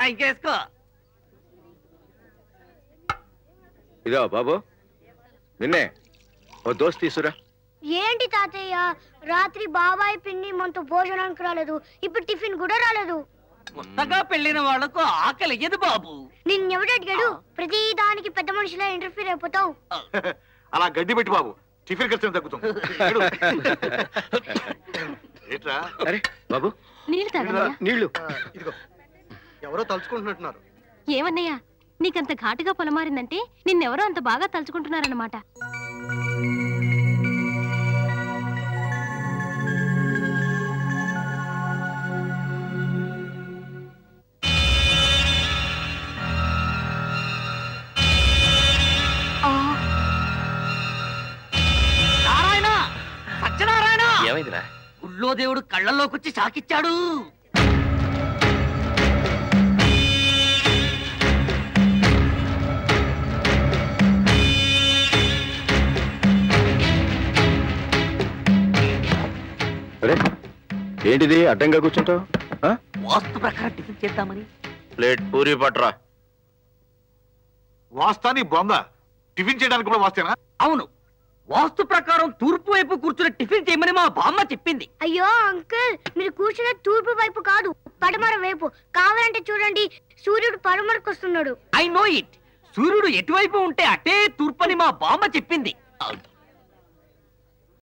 ఇంకేసుకో. ఇదో బాబు, నిన్నే ఓ దోస్త్ తీసురా. ఏంటి తాతయ్య, రాత్రి బాబాయ్ పిన్ని మనతో భోజనానికి రాలేదు, ఇప్పుడు టిఫిన్ కూడా రాలేదు. కొత్తగా పెళ్లిన వాళ్లకు ఆకలి ఎదు బాబు. నిన్నెవడు అడిగాడు? ప్రతి దానికి పెద్ద మనిషిలా ఇంటర్ఫీర్ అయిపోతావు. అలా గడ్డి పెట్టి బాబు, టిఫిన్ ఖర్చు తగ్గుతుంది. అరే బాబు, నీళ్లు. ఇదిగో, ఎవరో తలుచుకుంటున్నట్టున్నారు. ఏమన్నయ్యా, నీకంత ఘాటుగా పొలమారిందంటే నిన్నెవరో అంత బాగా తలుచుకుంటున్నారన్నమాట. నారాయణ, సత్యనారాయణ, ఏమైందిరా? గుళ్ళో దేవుడు కళ్ళల్లోకొచ్చి షాకిచ్చాడు. ఏంటిది అడ్డంగా కూర్చుంటావు? వాస్తు ప్రకారం టిఫిన్ చేద్దామని. ప్లేట్ పూరి పట్రా. వాస్తాని బొంద, టిఫిన్ చేయడానికి కూడా వాస్తేనా? అవును, వాస్తు ప్రకారం తూర్పు వైపు కూర్చుని టిఫిన్ చేయమని మా బామ్మ చెప్పింది. అయ్యో అంకుల్, మీరు కూర్చున్న తూర్పు వైపు కాదు, పడమర వైపు. కావాలంటే చూడండి, సూర్యుడు పడమరకు వస్తున్నాడు. I know it. సూర్యుడు ఎటువైపు ఉంటే అటే తూర్పని మా బామ్మ చెప్పింది.